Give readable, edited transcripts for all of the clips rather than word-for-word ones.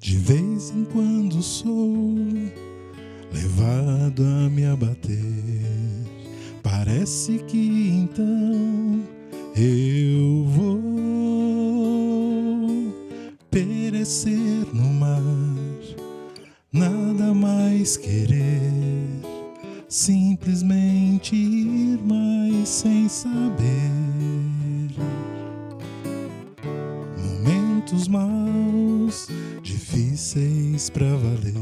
De vez em quando sou levado a me abater. Parece que então eu vou perecer no mar. Nada mais querer, simplesmente ir, mas sem saber. Momentos maus, difíceis pra valer.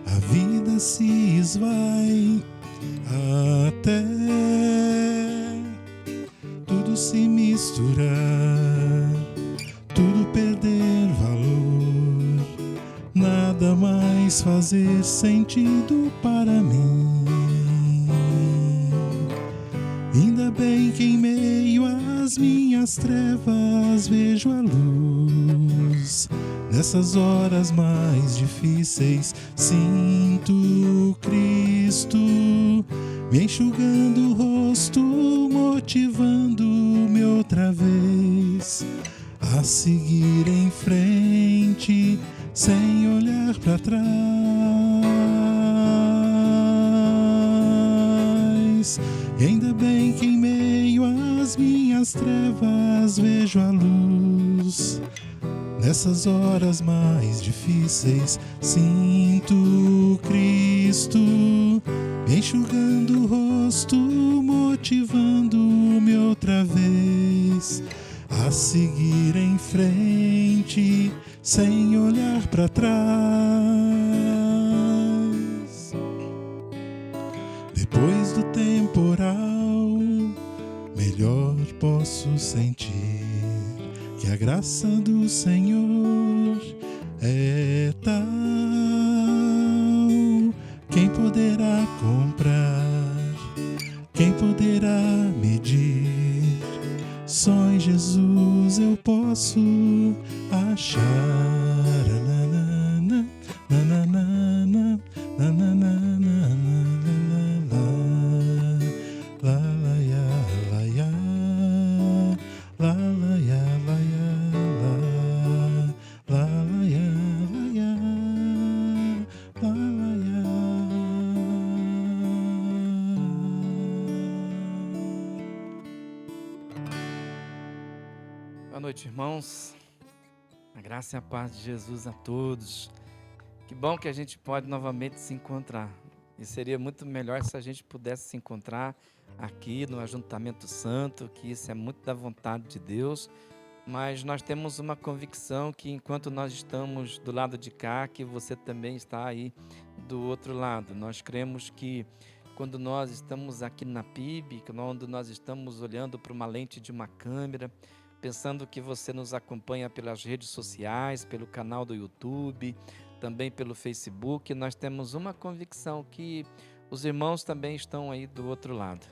A vida se esvai até tudo se misturar, tudo perder valor, nada mais fazer sentido para mim. Ainda bem que em meio às minhas trevas vejo a luz. Nessas horas mais difíceis sinto Cristo me enxugando o rosto, motivando-me outra vez a seguir em frente sem olhar para trás. E ainda bem que em meio às minhas trevas vejo a luz. Nessas horas mais difíceis sinto Cristo me enxugando o rosto, motivando-me outra vez a seguir em frente sem olhar para trás. Depois do temporal, melhor posso sentir que a graça do Senhor é tal. Quem poderá comprar? Quem poderá medir? Só em Jesus eu posso achar. Nananana, nananana, nananana, la la ya la ya, la la ya la ya, la la ya la ya, la la ya. Boa noite, irmãos. A graça e a paz de Jesus a todos. Que bom que a gente pode novamente se encontrar. E seria muito melhor se a gente pudesse se encontrar aqui no Ajuntamento Santo, que isso é muito da vontade de Deus. Mas nós temos uma convicção que enquanto nós estamos do lado de cá, que você também está aí do outro lado. Nós cremos que quando nós estamos aqui na PIB, quando nós estamos olhando para uma lente de uma câmera, pensando que você nos acompanha pelas redes sociais, pelo canal do YouTube, também pelo Facebook, nós temos uma convicção que os irmãos também estão aí do outro lado.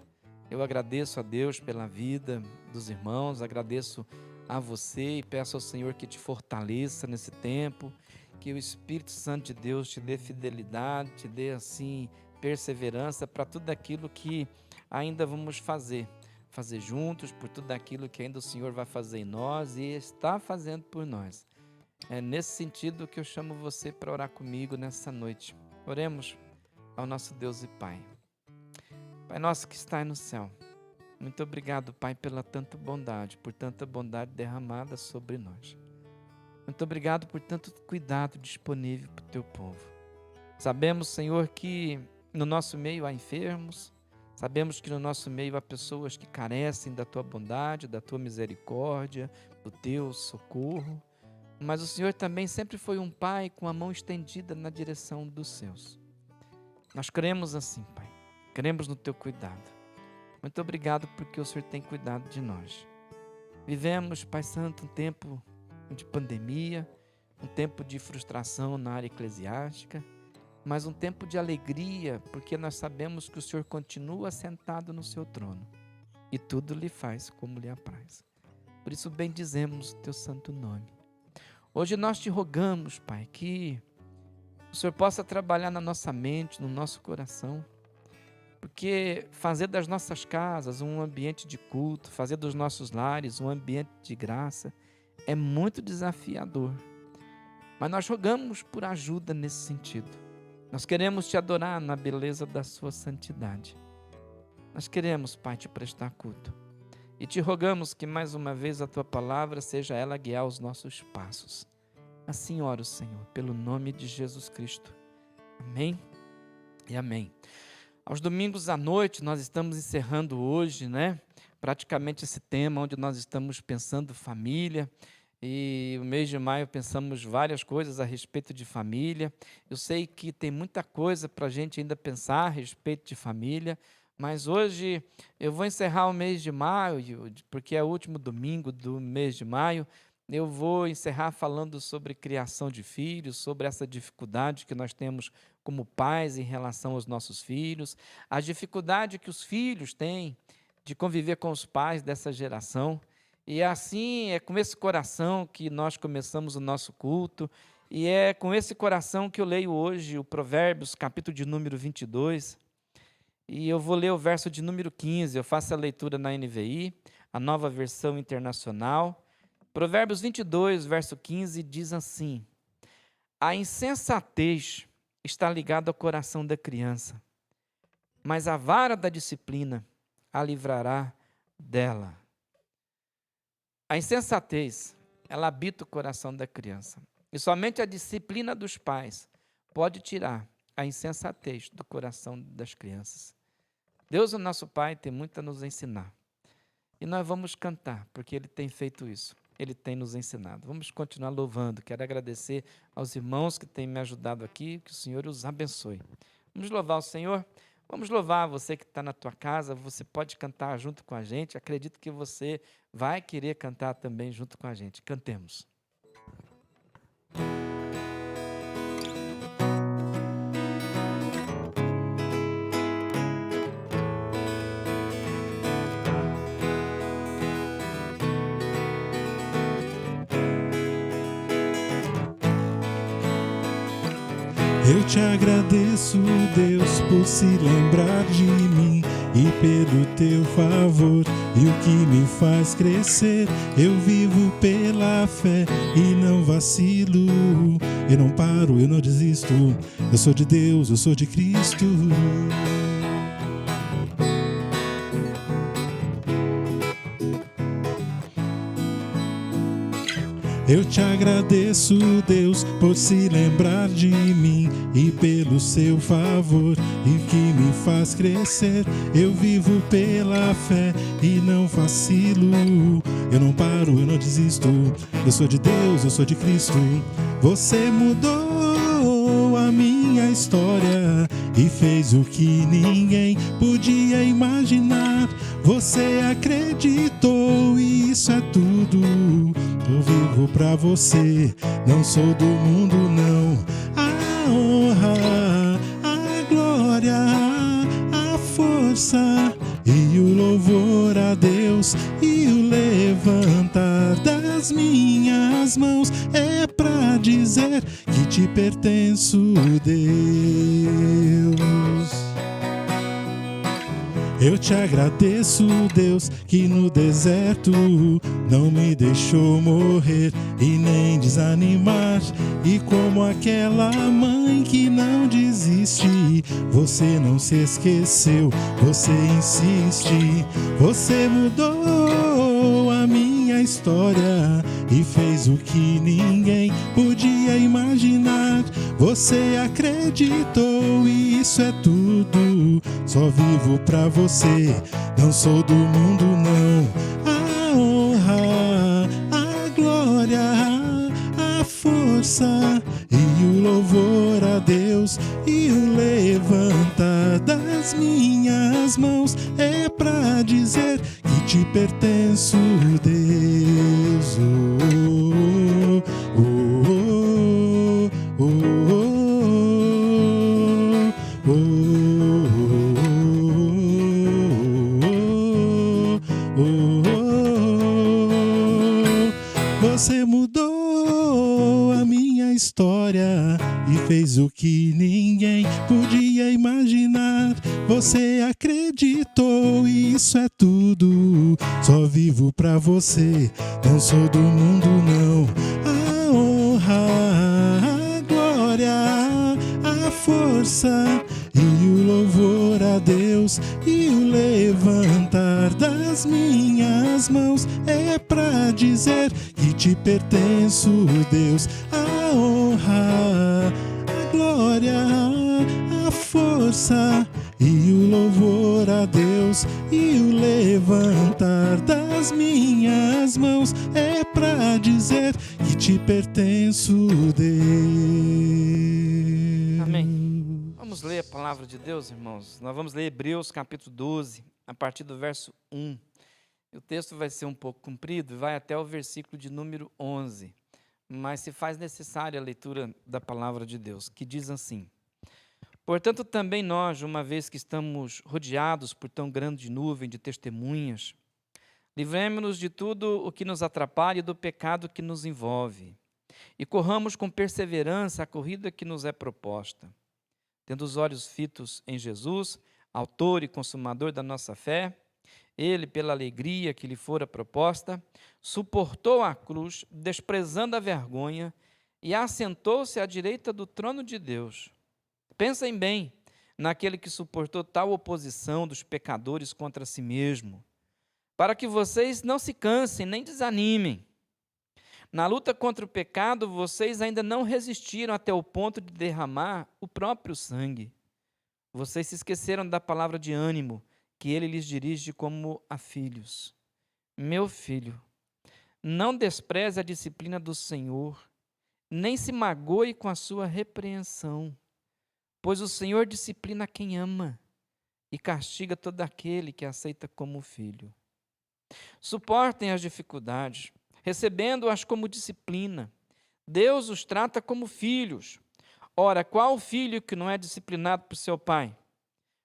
Eu agradeço a Deus pela vida dos irmãos, agradeço a você e peço ao Senhor que te fortaleça nesse tempo, que o Espírito Santo de Deus te dê fidelidade, te dê assim perseverança para tudo aquilo que ainda vamos fazer juntos, por tudo aquilo que ainda o Senhor vai fazer em nós e está fazendo por nós. É nesse sentido que eu chamo você para orar comigo nessa noite. Oremos ao nosso Deus e Pai. Pai nosso que está no céu, muito obrigado, Pai, pela tanta bondade, por tanta bondade derramada sobre nós. Muito obrigado por tanto cuidado disponível para o teu povo. Sabemos, Senhor, que no nosso meio há enfermos, sabemos que no nosso meio há pessoas que carecem da tua bondade, da tua misericórdia, do teu socorro, mas o Senhor também sempre foi um Pai com a mão estendida na direção dos seus. Nós cremos assim, Pai, cremos no teu cuidado. Muito obrigado porque o Senhor tem cuidado de nós. Vivemos, Pai Santo, um tempo de pandemia, um tempo de frustração na área eclesiástica, mas um tempo de alegria, porque nós sabemos que o Senhor continua sentado no seu trono e tudo lhe faz como lhe apraz. Por isso bendizemos o teu santo nome. Hoje nós te rogamos, Pai, que o Senhor possa trabalhar na nossa mente, no nosso coração, porque fazer das nossas casas um ambiente de culto, fazer dos nossos lares um ambiente de graça, é muito desafiador. Mas nós rogamos por ajuda nesse sentido. Nós queremos te adorar na beleza da sua santidade. Nós queremos, Pai, te prestar culto. E te rogamos que mais uma vez a tua palavra seja ela guiar os nossos passos. Assim oro, Senhor, pelo nome de Jesus Cristo. Amém e amém. Aos domingos à noite nós estamos encerrando hoje, praticamente esse tema onde nós estamos pensando família. E o mês de maio pensamos várias coisas a respeito de família. Eu sei que tem muita coisa para a gente ainda pensar a respeito de família, mas hoje eu vou encerrar o mês de maio, porque é o último domingo do mês de maio. Eu vou encerrar falando sobre criação de filhos, sobre essa dificuldade que nós temos como pais em relação aos nossos filhos, a dificuldade que os filhos têm de conviver com os pais dessa geração. E assim, é com esse coração que nós começamos o nosso culto, e é com esse coração que eu leio hoje o Provérbios, capítulo de número 22, e eu vou ler o verso de número 15, eu faço a leitura na NVI, a Nova Versão Internacional. Provérbios 22, verso 15, diz assim: a insensatez está ligada ao coração da criança, mas a vara da disciplina a livrará dela. A insensatez, ela habita o coração da criança. E somente a disciplina dos pais pode tirar a insensatez do coração das crianças. Deus, o nosso Pai, tem muito a nos ensinar. E nós vamos cantar, porque Ele tem feito isso. Ele tem nos ensinado. Vamos continuar louvando. Quero agradecer aos irmãos que têm me ajudado aqui. Que o Senhor os abençoe. Vamos louvar o Senhor? Vamos louvar você que está na tua casa, você pode cantar junto com a gente, acredito que você vai querer cantar também junto com a gente. Cantemos. Eu te agradeço, Deus, por se lembrar de mim e pelo teu favor e o que me faz crescer. Eu vivo pela fé e não vacilo. Eu não paro, eu não desisto. Eu sou de Deus, eu sou de Cristo. Eu te agradeço, Deus, por se lembrar de mim e pelo seu favor e que me faz crescer. Eu vivo pela fé e não vacilo. Eu não paro, eu não desisto. Eu sou de Deus, eu sou de Cristo. Você mudou a minha história e fez o que ninguém podia imaginar. Você acreditou e isso é tudo. Eu vivo pra você, não sou do mundo não. A honra, a glória, a força e o louvor a Deus e o levantar das minhas mãos é pra dizer que te pertenço, Deus. Eu te agradeço, Deus, que no deserto não me deixou morrer e nem desanimar. E como aquela mãe que não desiste, você não se esqueceu, você insiste. Você mudou a minha história e fez o que ninguém podia imaginar. Você acreditou e isso é tudo. Só vivo pra você, não sou do mundo não. A honra, a glória, a força e o louvor a Deus e o levantar das minhas mãos é pra dizer que te pertenço, Deus. Oh, oh, oh, oh, oh, oh. Você mudou a minha história e fez o que ninguém podia imaginar. Você acreditou e isso é tudo. Só vivo pra você, não sou do mundo não. A honra, força e o louvor a Deus e o levantar das minhas mãos é pra dizer que te pertenço, Deus. A honra, a glória, a força e o louvor a Deus e o levantar das minhas mãos é pra dizer que te pertenço, Deus. Amém. Vamos ler a palavra de Deus, irmãos. Nós vamos ler Hebreus capítulo 12, a partir do verso 1. O texto vai ser um pouco comprido e vai até o versículo de número 11. Mas se faz necessária a leitura da palavra de Deus, que diz assim: Portanto, também nós, uma vez que estamos rodeados por tão grande nuvem de testemunhas, livremo-nos de tudo o que nos atrapalha e do pecado que nos envolve, e corramos com perseverança a corrida que nos é proposta, tendo os olhos fitos em Jesus, autor e consumador da nossa fé. Ele, pela alegria que lhe fora proposta, suportou a cruz, desprezando a vergonha, e assentou-se à direita do trono de Deus. Pensem bem naquele que suportou tal oposição dos pecadores contra si mesmo, para que vocês não se cansem nem desanimem. Na luta contra o pecado, vocês ainda não resistiram até o ponto de derramar o próprio sangue. Vocês se esqueceram da palavra de ânimo que ele lhes dirige como a filhos. Meu filho, não despreze a disciplina do Senhor, nem se magoe com a sua repreensão, pois o Senhor disciplina quem ama e castiga todo aquele que aceita como filho. Suportem as dificuldades, recebendo-as como disciplina. Deus os trata como filhos. Ora, qual filho que não é disciplinado por seu pai?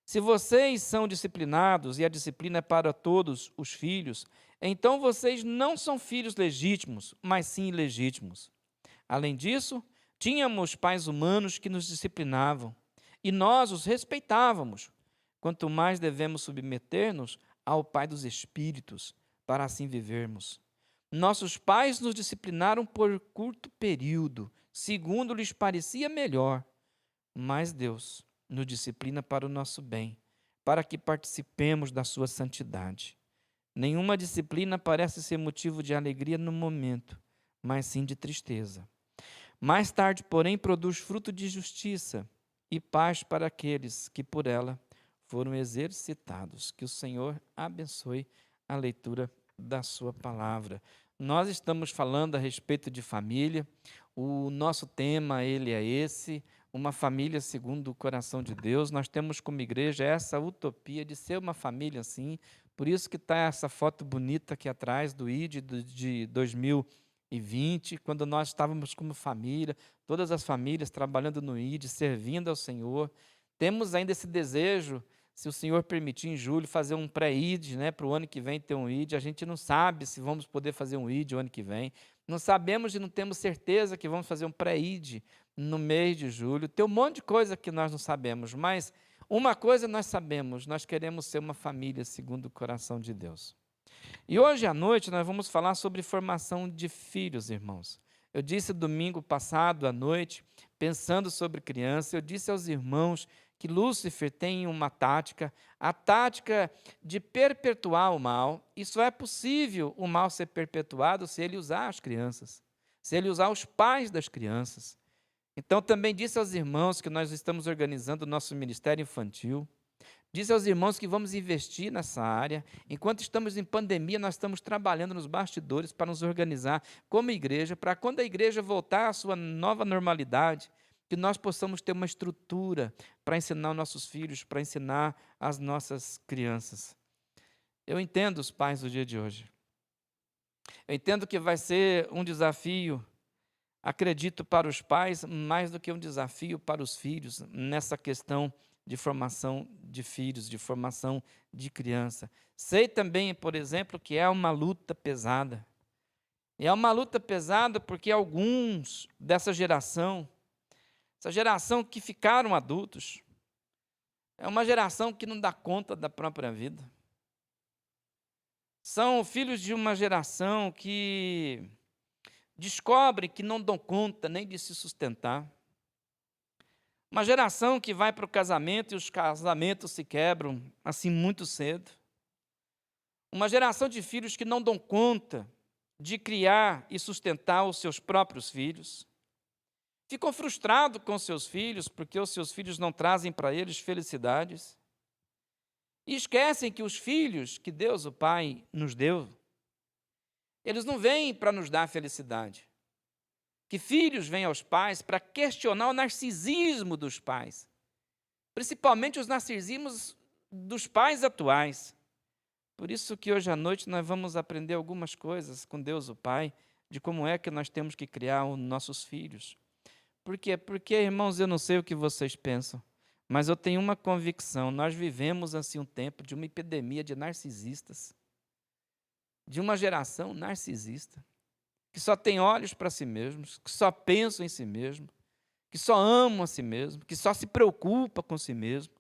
Se vocês são disciplinados e a disciplina é para todos os filhos, então vocês não são filhos legítimos, mas sim ilegítimos. Além disso, tínhamos pais humanos que nos disciplinavam, e nós os respeitávamos. Quanto mais devemos submeter-nos ao Pai dos Espíritos, para assim vivermos. Nossos pais nos disciplinaram por curto período, segundo lhes parecia melhor, mas Deus nos disciplina para o nosso bem, para que participemos da sua santidade. Nenhuma disciplina parece ser motivo de alegria no momento, mas sim de tristeza. Mais tarde, porém, produz fruto de justiça e paz para aqueles que por ela foram exercitados. Que o Senhor abençoe a leitura da sua palavra. Nós estamos falando a respeito de família. O nosso tema, ele é esse: uma família segundo o coração de Deus. Nós temos como igreja essa utopia de ser uma família assim. Por isso que está essa foto bonita aqui atrás do ID de 2020, quando nós estávamos como família, todas as famílias trabalhando no ID, servindo ao Senhor. Temos ainda esse desejo, se o Senhor permitir, em julho, fazer um pré-ID, né, para o ano que vem ter um ID. A gente não sabe se vamos poder fazer um ID o ano que vem. Não sabemos e não temos certeza que vamos fazer um pré-ID no mês de julho. Tem um monte de coisa que nós não sabemos, mas uma coisa nós sabemos: nós queremos ser uma família segundo o coração de Deus. E hoje à noite nós vamos falar sobre formação de filhos, irmãos. Eu disse domingo passado à noite, pensando sobre criança, eu disse aos irmãos que Lúcifer tem uma tática, a tática de perpetuar o mal, e só é possível o mal ser perpetuado se ele usar as crianças, se ele usar os pais das crianças. Então também disse aos irmãos que nós estamos organizando o nosso ministério infantil, disse aos irmãos que vamos investir nessa área. Enquanto estamos em pandemia, nós estamos trabalhando nos bastidores para nos organizar como igreja, para quando a igreja voltar à sua nova normalidade, que nós possamos ter uma estrutura para ensinar os nossos filhos, para ensinar as nossas crianças. Eu entendo os pais do dia de hoje. Eu entendo que vai ser um desafio, acredito, para os pais, mais do que um desafio para os filhos, nessa questão de formação de filhos, de formação de criança. Sei também, por exemplo, que é uma luta pesada. E é uma luta pesada porque alguns dessa geração, essa geração que ficaram adultos, é uma geração que não dá conta da própria vida. São filhos de uma geração que descobrem que não dão conta nem de se sustentar. Uma geração que vai para o casamento e os casamentos se quebram assim muito cedo. Uma geração de filhos que não dão conta de criar e sustentar os seus próprios filhos. Ficam frustrados com seus filhos porque os seus filhos não trazem para eles felicidades. E esquecem que os filhos que Deus, o Pai, nos deu, eles não vêm para nos dar felicidade. Que filhos vêm aos pais para questionar o narcisismo dos pais. Principalmente os narcisismos dos pais atuais. Por isso que hoje à noite nós vamos aprender algumas coisas com Deus, o Pai, de como é que nós temos que criar os nossos filhos. Por quê? Porque, irmãos, eu não sei o que vocês pensam, mas eu tenho uma convicção. Nós vivemos assim um tempo de uma epidemia de narcisistas. De uma geração narcisista. Que só tem olhos para si mesmos, que só pensam em si mesmo, que só amam a si mesmo, que só se preocupa com si mesmo.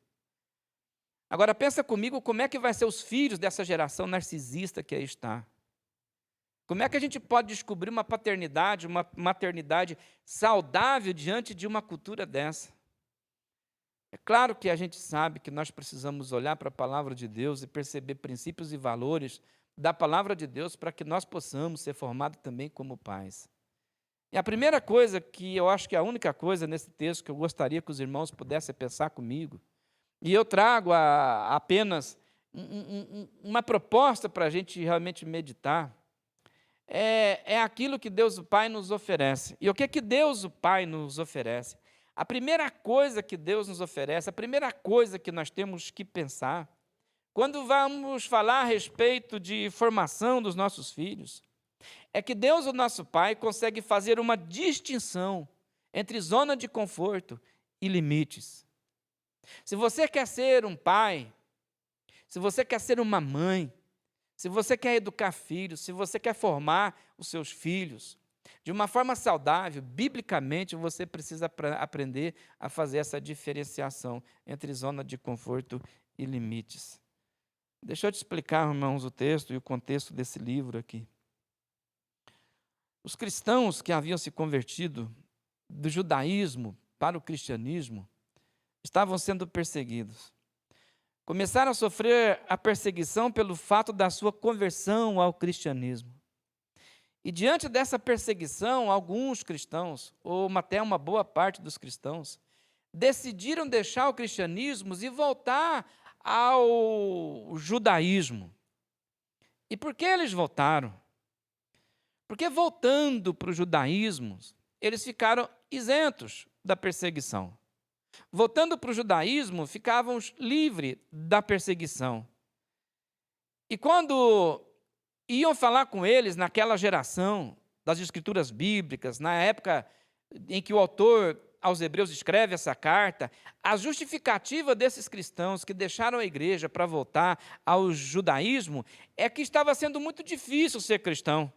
Agora pensa comigo como é que vai ser os filhos dessa geração narcisista que aí está. Como é que a gente pode descobrir uma paternidade, uma maternidade saudável diante de uma cultura dessa? É claro que a gente sabe que nós precisamos olhar para a palavra de Deus e perceber princípios e valores da palavra de Deus para que nós possamos ser formados também como pais. E a primeira coisa que eu acho que é a única coisa nesse texto que eu gostaria que os irmãos pudessem pensar comigo, e eu trago apenas uma proposta para a gente realmente meditar, é aquilo que Deus o Pai nos oferece. E o que Deus o Pai nos oferece? A primeira coisa que Deus nos oferece, a primeira coisa que nós temos que pensar, quando vamos falar a respeito de formação dos nossos filhos, é que Deus, o nosso Pai, consegue fazer uma distinção entre zona de conforto e limites. Se você quer ser um pai, se você quer ser uma mãe, se você quer educar filhos, se você quer formar os seus filhos de uma forma saudável, biblicamente você precisa aprender a fazer essa diferenciação entre zona de conforto e limites. Deixa eu te explicar, irmãos, o texto e o contexto desse livro aqui. Os cristãos que haviam se convertido do judaísmo para o cristianismo estavam sendo perseguidos. Começaram a sofrer a perseguição pelo fato da sua conversão ao cristianismo. E diante dessa perseguição, alguns cristãos, ou até uma boa parte dos cristãos, decidiram deixar o cristianismo e voltar ao judaísmo. E por que eles voltaram? Porque voltando para o judaísmo, eles ficaram isentos da perseguição. Voltando para o judaísmo, ficavam livres da perseguição. E quando iam falar com eles naquela geração das escrituras bíblicas, na época em que o autor aos Hebreus escreve essa carta, a justificativa desses cristãos que deixaram a igreja para voltar ao judaísmo é que estava sendo muito difícil ser cristão.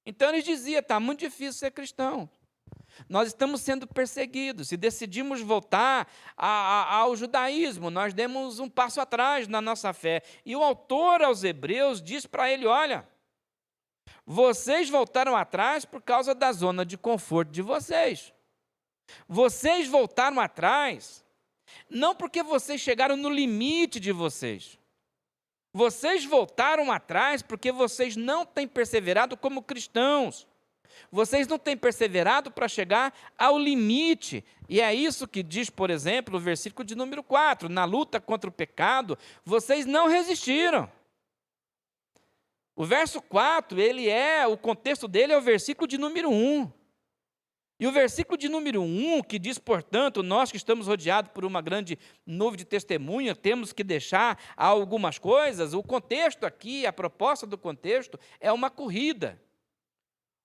Então eles diziam, está muito difícil ser cristão. Nós estamos sendo perseguidos e decidimos voltar ao judaísmo. Nós demos um passo atrás na nossa fé. E o autor aos Hebreus diz para ele, olha, vocês voltaram atrás por causa da zona de conforto de vocês. Vocês voltaram atrás, não porque vocês chegaram no limite de vocês. Vocês voltaram atrás porque vocês não têm perseverado como cristãos. Vocês não têm perseverado para chegar ao limite. E é isso que diz, por exemplo, o versículo de número 4. Na luta contra o pecado, vocês não resistiram. O verso 4, o contexto dele é o versículo de número 1. E o versículo de número 1, que diz, portanto, nós que estamos rodeados por uma grande nuvem de testemunha, temos que deixar algumas coisas. O contexto aqui, a proposta do contexto, é uma corrida.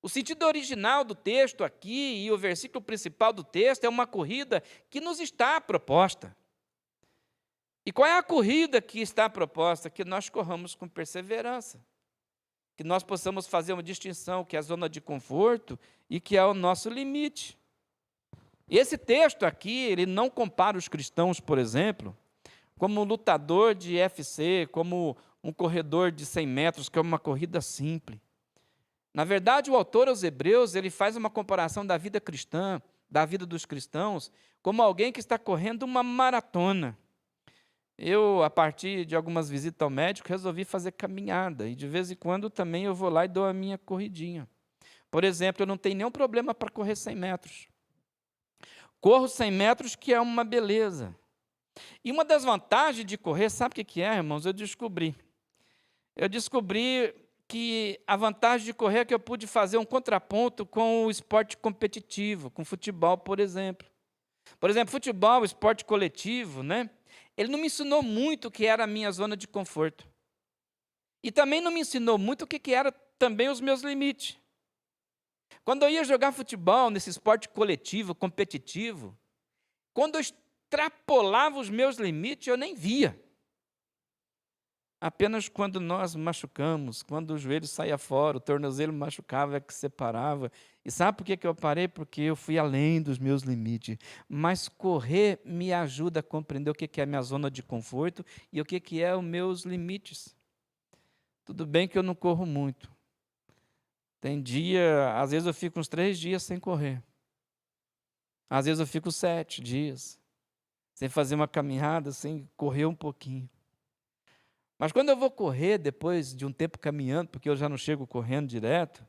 O sentido original do texto aqui e o versículo principal do texto é uma corrida que nos está proposta. E qual é a corrida que está proposta? Que nós corramos com perseverança. Que nós possamos fazer uma distinção, que é a zona de conforto e que é o nosso limite. E esse texto aqui, ele não compara os cristãos, por exemplo, como um lutador de UFC, como um corredor de 100 metros, que é uma corrida simples. Na verdade, o autor aos Hebreus, ele faz uma comparação da vida cristã da vida dos cristãos como alguém que está correndo uma maratona. Eu, a partir de algumas visitas ao médico, resolvi fazer caminhada, e de vez em quando também eu vou lá e dou a minha corridinha. Por exemplo, eu não tenho nenhum problema para correr 100 metros. Corro 100 metros, que é uma beleza. E uma das vantagens de correr, sabe o que é, irmãos? Eu descobri que a vantagem de correr é que eu pude fazer um contraponto com o esporte competitivo, com futebol, por exemplo. Por exemplo, futebol, esporte coletivo, né? Ele não me ensinou muito o que era a minha zona de conforto. E também não me ensinou muito o que era também os meus limites. Quando eu ia jogar futebol, nesse esporte coletivo, competitivo, quando eu extrapolava os meus limites, eu nem via. Apenas quando nós machucamos, quando o joelho saía fora, o tornozelo machucava, é que separava. E sabe por que eu parei? Porque eu fui além dos meus limites. Mas correr me ajuda a compreender o que é a minha zona de conforto e o que é os meus limites. Tudo bem que eu não corro muito. Tem dia, às vezes eu fico uns 3 dias sem correr. Às vezes eu fico 7 dias sem fazer uma caminhada, sem correr um pouquinho. Mas quando eu vou correr, depois de um tempo caminhando, porque eu já não chego correndo direto,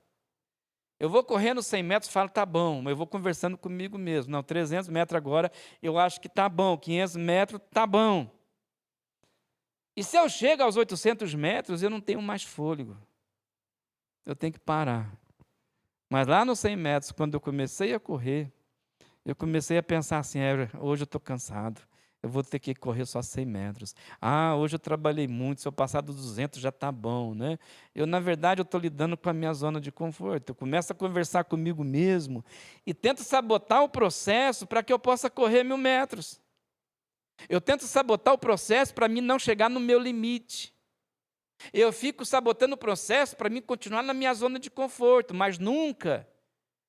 eu vou correndo 100 metros e falo, tá bom, mas eu vou conversando comigo mesmo. Não, 300 metros agora, eu acho que tá bom, 500 metros, tá bom. E se eu chego aos 800 metros, eu não tenho mais fôlego. Eu tenho que parar. Mas lá nos 100 metros, quando eu comecei a correr, eu comecei a pensar assim, hoje eu estou cansado. Eu vou ter que correr só 100 metros. Hoje eu trabalhei muito, se eu passar dos 200 já está bom, né? Na verdade, eu estou lidando com a minha zona de conforto. Eu começo a conversar comigo mesmo e tento sabotar o processo para que eu possa correr 1000 metros. Eu tento sabotar o processo para mim não chegar no meu limite. Eu fico sabotando o processo para mim continuar na minha zona de conforto, mas nunca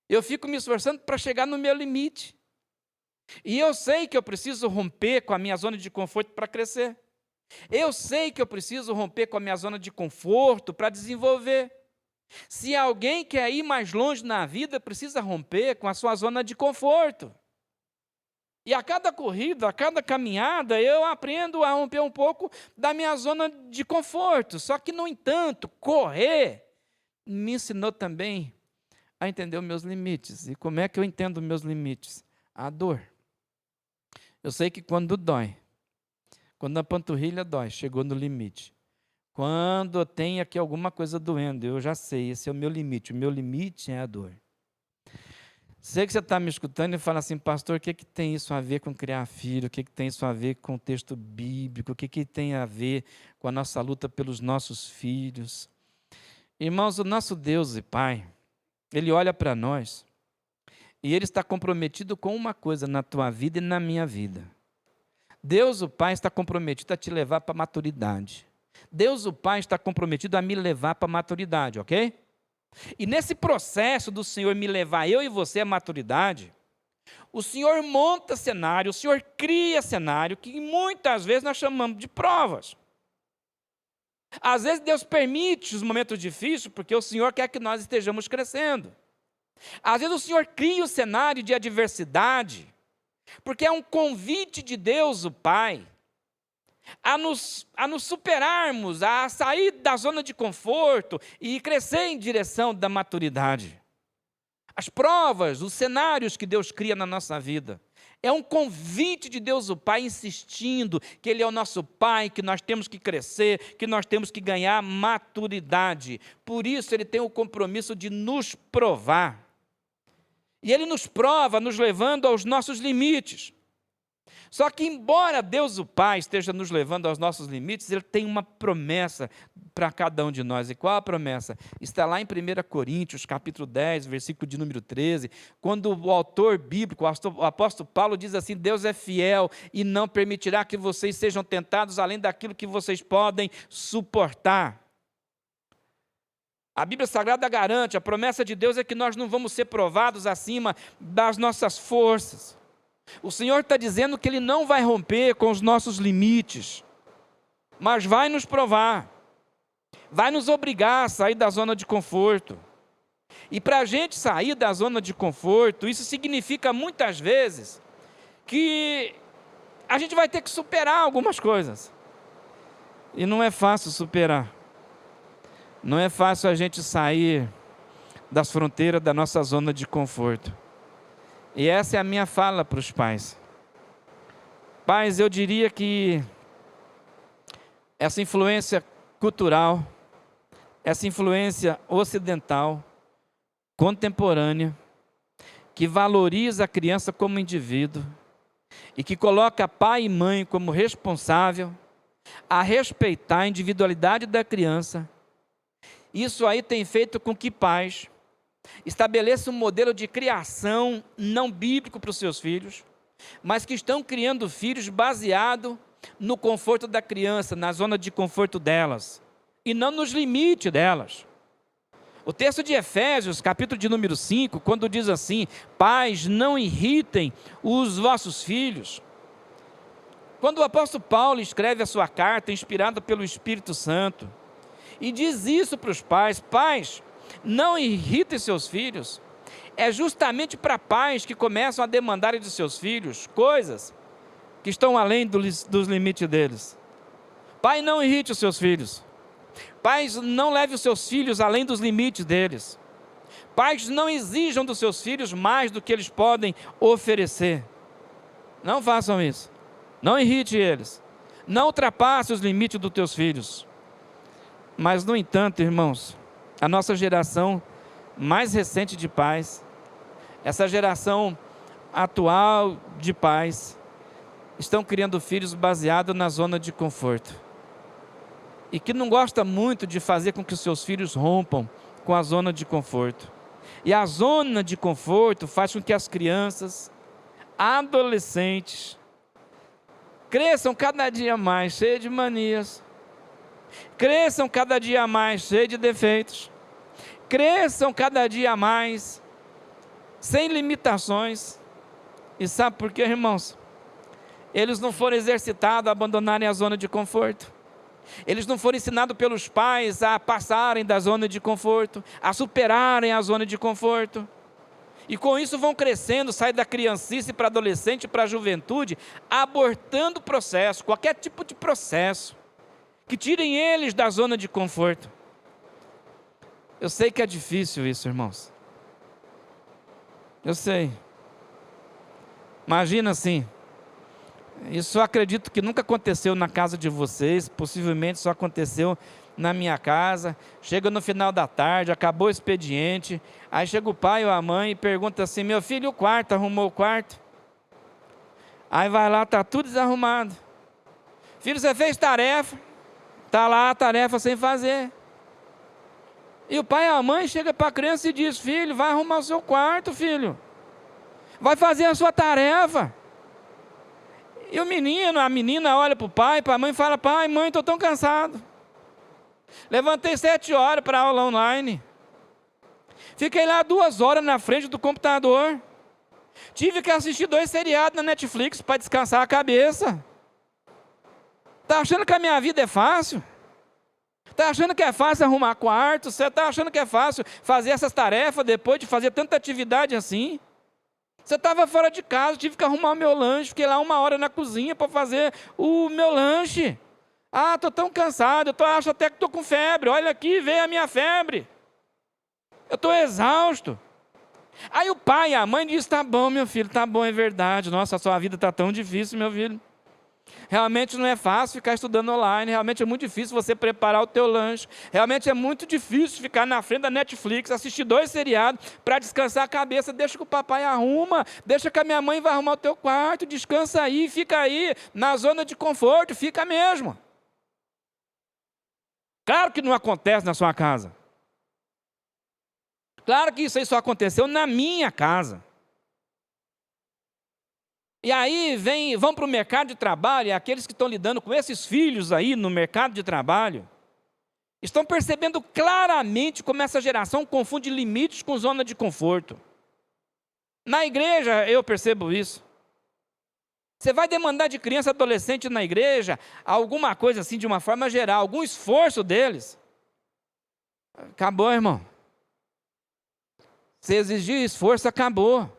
eu fico me esforçando para chegar no meu limite. E eu sei que eu preciso romper com a minha zona de conforto para crescer. Eu sei que eu preciso romper com a minha zona de conforto para desenvolver. Se alguém quer ir mais longe na vida, precisa romper com a sua zona de conforto. E a cada corrida, a cada caminhada, eu aprendo a romper um pouco da minha zona de conforto. Só que, no entanto, correr me ensinou também a entender os meus limites. E como é que eu entendo os meus limites? A dor. Eu sei que quando dói, quando a panturrilha dói, chegou no limite. Quando eu tenho aqui alguma coisa doendo, eu já sei, esse é o meu limite. O meu limite é a dor. Sei que você está me escutando e fala assim, pastor, o que tem isso a ver com criar filho? O que tem isso a ver com o texto bíblico? O que tem a ver com a nossa luta pelos nossos filhos? Irmãos, o nosso Deus e Pai, Ele olha para nós e Ele está comprometido com uma coisa na tua vida e na minha vida. Deus, o Pai, está comprometido a te levar para a maturidade. Deus, o Pai, está comprometido a me levar para a maturidade, ok? E nesse processo do Senhor me levar, eu e você, à maturidade, o Senhor monta cenário, o Senhor cria cenário, que muitas vezes nós chamamos de provas. Às vezes Deus permite os momentos difíceis, porque o Senhor quer que nós estejamos crescendo. Às vezes o Senhor cria o cenário de adversidade, porque é um convite de Deus, o Pai, a nos superarmos, a sair da zona de conforto e crescer em direção da maturidade. As provas, os cenários que Deus cria na nossa vida, é um convite de Deus, o Pai, insistindo que Ele é o nosso Pai, que nós temos que crescer, que nós temos que ganhar maturidade. Por isso Ele tem o compromisso de nos provar. E Ele nos prova, nos levando aos nossos limites. Só que, embora Deus, o Pai, esteja nos levando aos nossos limites, Ele tem uma promessa para cada um de nós. E qual a promessa? Está lá em 1 Coríntios, capítulo 10, versículo de número 13, quando o autor bíblico, o apóstolo Paulo, diz assim, Deus é fiel e não permitirá que vocês sejam tentados além daquilo que vocês podem suportar. A Bíblia Sagrada garante, a promessa de Deus é que nós não vamos ser provados acima das nossas forças. O Senhor está dizendo que Ele não vai romper com os nossos limites, mas vai nos provar, vai nos obrigar a sair da zona de conforto. E para a gente sair da zona de conforto, isso significa muitas vezes que a gente vai ter que superar algumas coisas. E não é fácil superar. Não é fácil a gente sair das fronteiras da nossa zona de conforto. E essa é a minha fala para os pais. Pais, eu diria que essa influência cultural, essa influência ocidental, contemporânea, que valoriza a criança como indivíduo e que coloca pai e mãe como responsável a respeitar a individualidade da criança, isso aí tem feito com que pais estabeleçam um modelo de criação não bíblico para os seus filhos, mas que estão criando filhos baseado no conforto da criança, na zona de conforto delas, e não nos limites delas. O texto de Efésios, capítulo de número 5, quando diz assim: pais, não irritem os vossos filhos. Quando o apóstolo Paulo escreve a sua carta, inspirada pelo Espírito Santo, e diz isso para os pais: pais, não irritem seus filhos, é justamente para pais que começam a demandarem de seus filhos coisas que estão além dos limites deles. Pai, não irrite os seus filhos. Pais, não leve os seus filhos além dos limites deles. Pais, não exijam dos seus filhos mais do que eles podem oferecer. Não façam isso. Não irrite eles. Não ultrapasse os limites dos teus filhos. Mas, no entanto, irmãos, a nossa geração mais recente de pais, essa geração atual de pais, estão criando filhos baseados na zona de conforto. E que não gosta muito de fazer com que os seus filhos rompam com a zona de conforto. E a zona de conforto faz com que as crianças, adolescentes, cresçam cada dia mais cheios de manias, cresçam cada dia mais cheios de defeitos, cresçam cada dia mais sem limitações. E sabe por quê, irmãos? Eles não foram exercitados a abandonarem a zona de conforto. Eles não foram ensinados pelos pais a passarem da zona de conforto, a superarem a zona de conforto. E com isso vão crescendo, saem da criancice para adolescente, para a juventude, abortando o processo, qualquer tipo de processo, que tirem eles da zona de conforto. Eu sei que é difícil isso, irmãos. Eu sei. Imagina assim. Isso eu acredito que nunca aconteceu na casa de vocês, possivelmente só aconteceu na minha casa. Chega no final da tarde, acabou o expediente, aí chega o pai ou a mãe e pergunta assim: meu filho, o quarto, arrumou o quarto? Aí vai lá, está tudo desarrumado. Filho, você fez tarefa? Está lá a tarefa sem fazer. E o pai ou a mãe chega para a criança e diz: filho, vai arrumar o seu quarto, filho. Vai fazer a sua tarefa. E o menino, a menina olha para o pai, para a mãe e fala: pai, mãe, estou tão cansado. Levantei 7 horas para a aula online. Fiquei lá 2 horas na frente do computador. Tive que assistir 2 seriados na Netflix para descansar a cabeça. Está achando que a minha vida é fácil? Está achando que é fácil arrumar quarto? Você está achando que é fácil fazer essas tarefas depois de fazer tanta atividade assim? Você estava fora de casa, tive que arrumar o meu lanche, fiquei lá 1 hora na cozinha para fazer o meu lanche. Ah, estou tão cansado, acho até que estou com febre, olha aqui, veio a minha febre. Eu estou exausto. Aí o pai e a mãe dizem: tá bom, meu filho, tá bom, é verdade. Nossa, a sua vida está tão difícil, meu filho. Realmente não é fácil ficar estudando online, realmente é muito difícil você preparar o teu lanche, realmente é muito difícil ficar na frente da Netflix, assistir 2 seriados para descansar a cabeça. Deixa que o papai arruma, deixa que a minha mãe vai arrumar o teu quarto, descansa aí, fica aí, na zona de conforto, fica mesmo. Claro que não acontece na sua casa. Claro que isso aí só aconteceu na minha casa. E aí vão para o mercado de trabalho, e aqueles que estão lidando com esses filhos aí no mercado de trabalho, estão percebendo claramente como essa geração confunde limites com zona de conforto. Na igreja eu percebo isso. Você vai demandar de criança e adolescente na igreja alguma coisa assim de uma forma geral, algum esforço deles. Acabou, irmão. Se exigir esforço, acabou.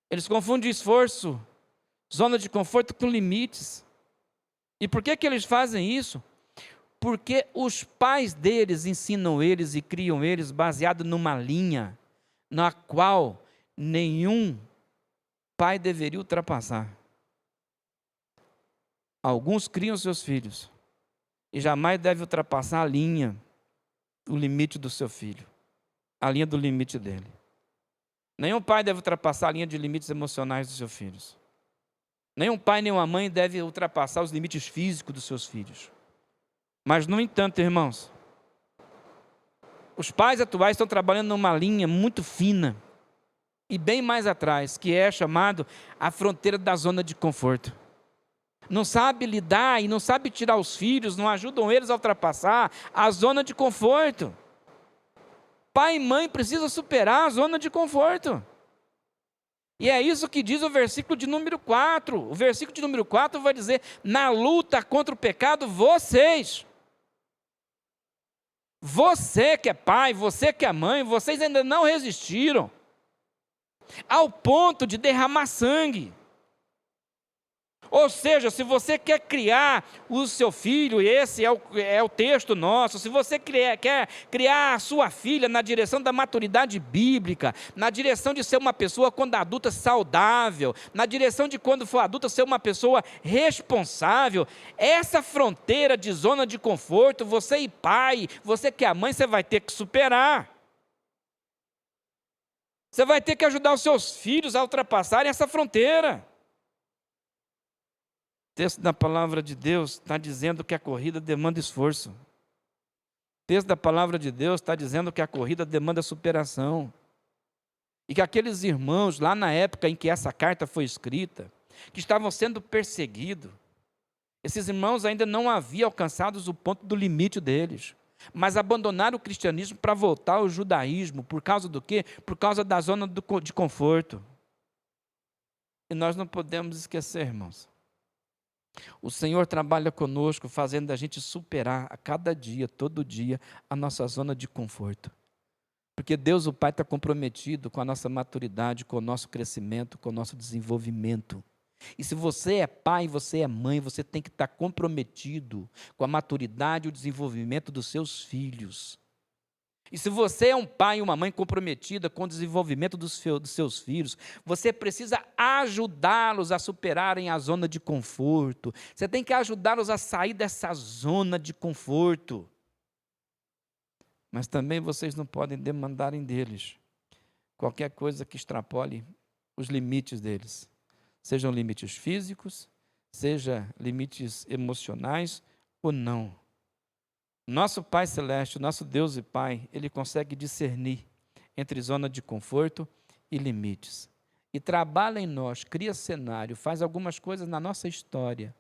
Eles confundem esforço, zona de conforto, com limites. E por que eles fazem isso? Porque os pais deles ensinam eles e criam eles baseado numa linha na qual nenhum pai deveria ultrapassar. Alguns criam seus filhos e jamais deve ultrapassar a linha, o limite do seu filho, a linha do limite dele. Nenhum pai deve ultrapassar a linha de limites emocionais dos seus filhos. Nenhum pai, nenhuma mãe deve ultrapassar os limites físicos dos seus filhos. Mas, no entanto, irmãos, os pais atuais estão trabalhando numa linha muito fina e bem mais atrás, que é chamado a fronteira da zona de conforto. Não sabe lidar e não sabe tirar os filhos, não ajudam eles a ultrapassar a zona de conforto. Pai e mãe precisam superar a zona de conforto. E é isso que diz o versículo de número 4. O versículo de número 4 vai dizer: na luta contra o pecado, você que é pai, você que é mãe, vocês ainda não resistiram ao ponto de derramar sangue. Ou seja, se você quer criar o seu filho, e esse é o texto nosso, se você quer criar a sua filha na direção da maturidade bíblica, na direção de ser uma pessoa, quando adulta, saudável, na direção de, quando for adulta, ser uma pessoa responsável, essa fronteira de zona de conforto, você e pai, você que é mãe, você vai ter que superar. Você vai ter que ajudar os seus filhos a ultrapassarem essa fronteira. O texto da palavra de Deus está dizendo que a corrida demanda esforço. O texto da palavra de Deus está dizendo que a corrida demanda superação. E que aqueles irmãos, lá na época em que essa carta foi escrita, que estavam sendo perseguidos, esses irmãos ainda não haviam alcançado o ponto do limite deles, mas abandonaram o cristianismo para voltar ao judaísmo. Por causa do quê? Por causa da zona de conforto. E nós não podemos esquecer, irmãos, o Senhor trabalha conosco, fazendo a gente superar a cada dia, todo dia, a nossa zona de conforto. Porque Deus, o Pai, está comprometido com a nossa maturidade, com o nosso crescimento, com o nosso desenvolvimento. E se você é pai, você é mãe, você tem que estar comprometido com a maturidade e o desenvolvimento dos seus filhos. E se você é um pai e uma mãe comprometida com o desenvolvimento dos seus filhos, você precisa ajudá-los a superarem a zona de conforto. Você tem que ajudá-los a sair dessa zona de conforto. Mas também vocês não podem demandarem deles qualquer coisa que extrapole os limites deles. Sejam limites físicos, sejam limites emocionais ou não. Nosso Pai Celeste, nosso Deus e Pai, Ele consegue discernir entre zona de conforto e limites. E trabalha em nós, cria cenário, faz algumas coisas na nossa história,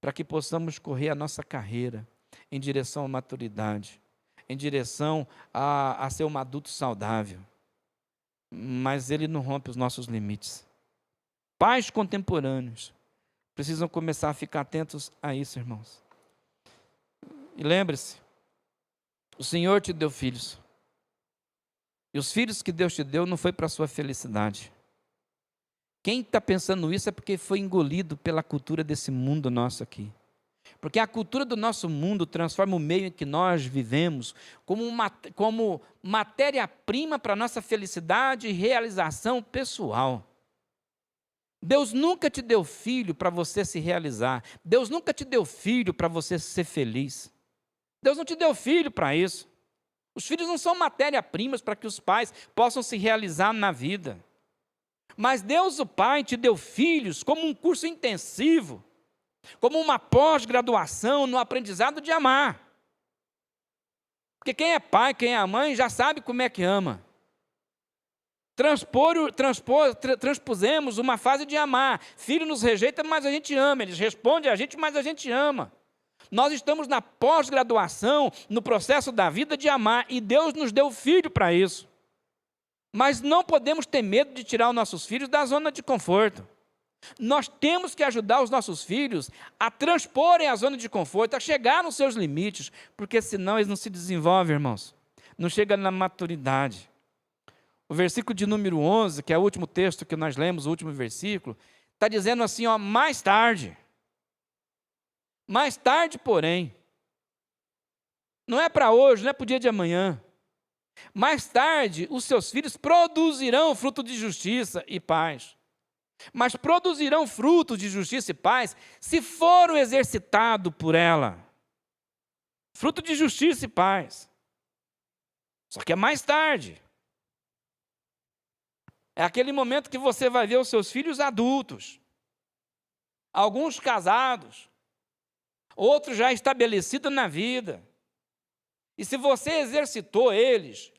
para que possamos correr a nossa carreira em direção à maturidade, em direção a ser um adulto saudável. Mas Ele não rompe os nossos limites. Pais contemporâneos precisam começar a ficar atentos a isso, irmãos. E lembre-se, o Senhor te deu filhos. E os filhos que Deus te deu não foi para a sua felicidade. Quem está pensando isso é porque foi engolido pela cultura desse mundo nosso aqui. Porque a cultura do nosso mundo transforma o meio em que nós vivemos como matéria-prima para a nossa felicidade e realização pessoal. Deus nunca te deu filho para você se realizar. Deus nunca te deu filho para você ser feliz. Deus não te deu filho para isso. Os filhos não são matéria-primas para que os pais possam se realizar na vida. Mas Deus, o Pai, te deu filhos como um curso intensivo, como uma pós-graduação no aprendizado de amar. Porque quem é pai, quem é mãe, já sabe como é que ama. Transpusemos uma fase de amar. Filho nos rejeita, mas a gente ama. Eles respondem a gente, mas a gente ama. Nós estamos na pós-graduação, no processo da vida de amar, e Deus nos deu filho para isso. Mas não podemos ter medo de tirar os nossos filhos da zona de conforto. Nós temos que ajudar os nossos filhos a transporem a zona de conforto, a chegar nos seus limites, porque senão eles não se desenvolvem, irmãos. Não chegam na maturidade. o versículo de número 11, que é o último texto que nós lemos, o último versículo, está dizendo assim, ó, mais tarde, porém, não é para hoje, não é para o dia de amanhã, mais tarde os seus filhos produzirão fruto de justiça e paz, mas produzirão frutos de justiça e paz se foram exercitados por ela, fruto de justiça e paz, só que é mais tarde. É aquele momento que você vai ver os seus filhos adultos, alguns casados, outros já estabelecidos na vida. E se você exercitou eles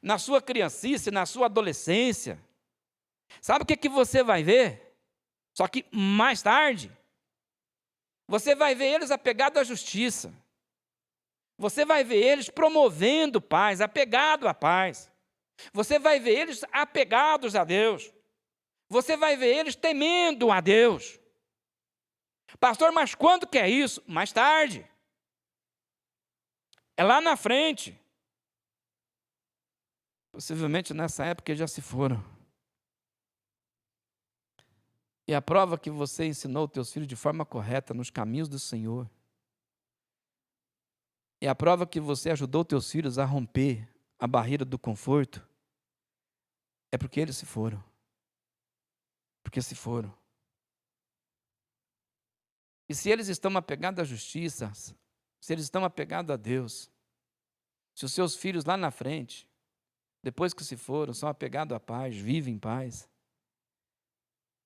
na sua criancice, na sua adolescência, sabe o que você vai ver? Só que mais tarde, você vai ver eles apegados à justiça. Você vai ver eles promovendo paz, apegado à paz. Você vai ver eles apegados a Deus. Você vai ver eles temendo a Deus. Pastor, mas quando que é isso? Mais tarde. É lá na frente. Possivelmente nessa época já se foram. E a prova que você ensinou teus filhos de forma correta nos caminhos do Senhor. E a prova que você ajudou teus filhos a romper a barreira do conforto. É porque eles se foram. Porque se foram. E se eles estão apegados à justiça, se eles estão apegados a Deus, se os seus filhos lá na frente, depois que se foram, são apegados à paz, vivem em paz,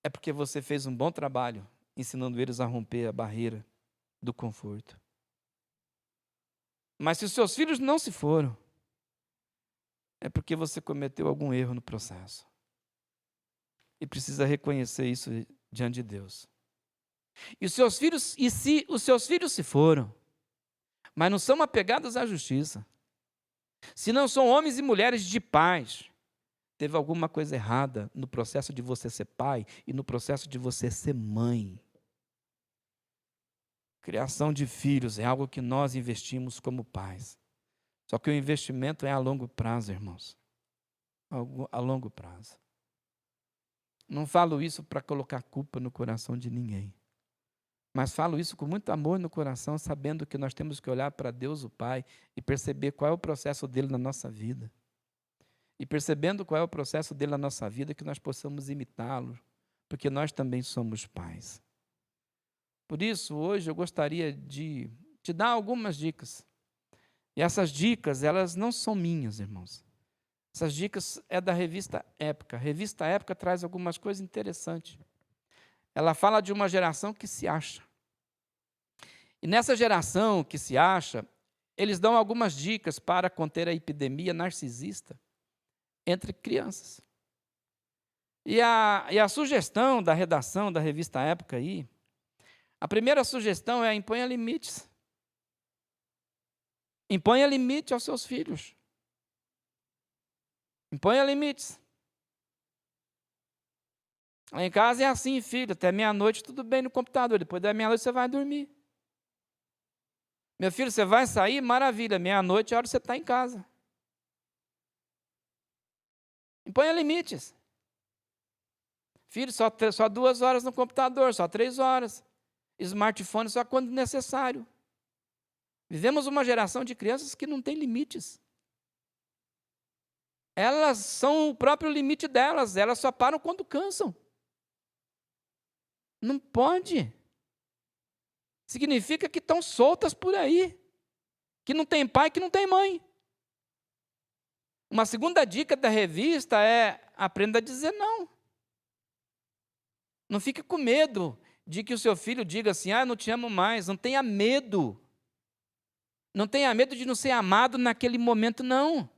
é porque você fez um bom trabalho ensinando eles a romper a barreira do conforto. Mas se os seus filhos não se foram, é porque você cometeu algum erro no processo. E precisa reconhecer isso diante de Deus. E se os seus filhos se foram, mas não são apegados à justiça, se não são homens e mulheres de paz, teve alguma coisa errada no processo de você ser pai e no processo de você ser mãe. Criação de filhos é algo que nós investimos como pais. Só que o investimento é a longo prazo, irmãos. A longo prazo. Não falo isso para colocar culpa no coração de ninguém. Mas falo isso com muito amor no coração, sabendo que nós temos que olhar para Deus, o Pai, e perceber qual é o processo dele na nossa vida. E percebendo qual é o processo dele na nossa vida, que nós possamos imitá-lo, porque nós também somos pais. Por isso, hoje eu gostaria de te dar algumas dicas. E essas dicas, elas não são minhas, irmãos. Essas dicas é da revista Época. A revista Época traz algumas coisas interessantes. Ela fala de uma geração que se acha. E nessa geração que se acha, eles dão algumas dicas para conter a epidemia narcisista entre crianças. E a sugestão da redação da revista Época aí, a primeira sugestão é imponha limites. Imponha limite aos seus filhos. Imponha limites. Lá em casa é assim, filho, até meia-noite tudo bem no computador, depois da meia-noite você vai dormir. Meu filho, você vai sair? Maravilha, meia-noite é a hora que você está em casa. Imponha limites. Filho, só 2 horas no computador, só 3 horas. Smartphone só quando necessário. Vivemos uma geração de crianças que não tem limites. Elas são o próprio limite delas, elas só param quando cansam. Não pode. Significa que estão soltas por aí, que não tem pai, que não tem mãe. Uma segunda dica da revista é aprenda a dizer não. Não fique com medo de que o seu filho diga assim, não te amo mais. Não tenha medo. Não tenha medo de não ser amado naquele momento, não.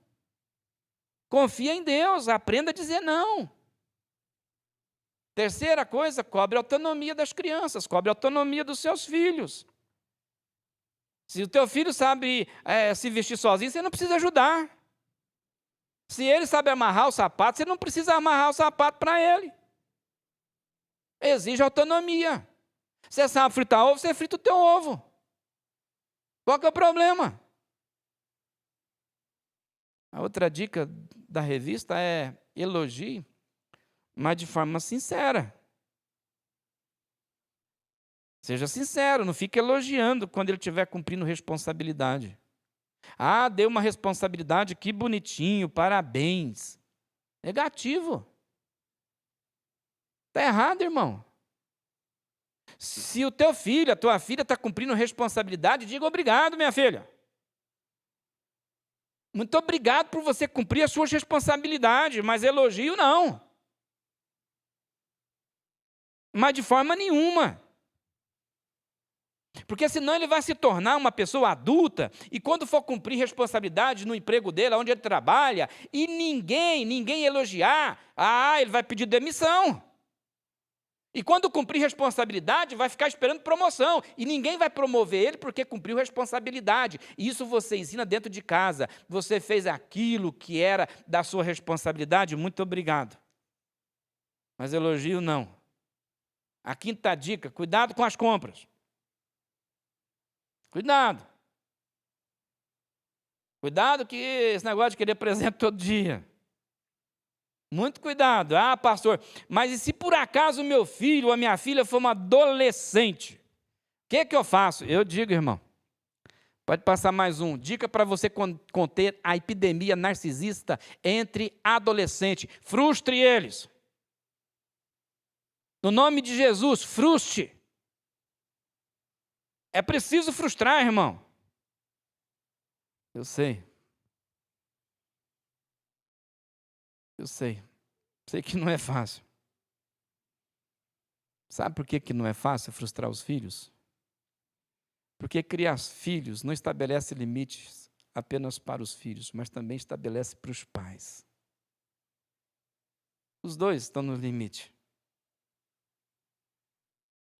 Confia em Deus, aprenda a dizer não. Terceira coisa, cobre a autonomia das crianças, cobre a autonomia dos seus filhos. Se o teu filho sabe se vestir sozinho, você não precisa ajudar. Se ele sabe amarrar o sapato, você não precisa amarrar o sapato para ele. Exige autonomia. Você sabe fritar ovo, você frita o teu ovo. Qual que é o problema? A outra dica da revista é elogie, mas de forma sincera. Seja sincero, não fique elogiando quando ele estiver cumprindo responsabilidade. Ah, deu uma responsabilidade, que bonitinho, parabéns. Negativo. Está errado, irmão. Se o teu filho, a tua filha está cumprindo responsabilidade, diga obrigado, minha filha. Muito obrigado por você cumprir as suas responsabilidades, mas elogio não. Mas de forma nenhuma. Porque senão ele vai se tornar uma pessoa adulta e quando for cumprir responsabilidade no emprego dele, onde ele trabalha, e ninguém elogiar, ele vai pedir demissão. E quando cumprir responsabilidade, vai ficar esperando promoção. E ninguém vai promover ele porque cumpriu responsabilidade. Isso você ensina dentro de casa. Você fez aquilo que era da sua responsabilidade, muito obrigado. Mas elogio não. A quinta dica, cuidado com as compras. Cuidado. Cuidado que esse negócio de querer presente todo dia. Muito cuidado. Ah, pastor, mas e se por acaso o meu filho ou a minha filha for uma adolescente? O que eu faço? Eu digo, irmão, pode passar mais um. Dica para você conter a epidemia narcisista entre adolescentes. Frustre eles. No nome de Jesus, frustre. É preciso frustrar, irmão. Eu sei. Sei que não é fácil. Sabe por que não é fácil frustrar os filhos? Porque criar filhos não estabelece limites apenas para os filhos, mas também estabelece para os pais. Os dois estão no limite.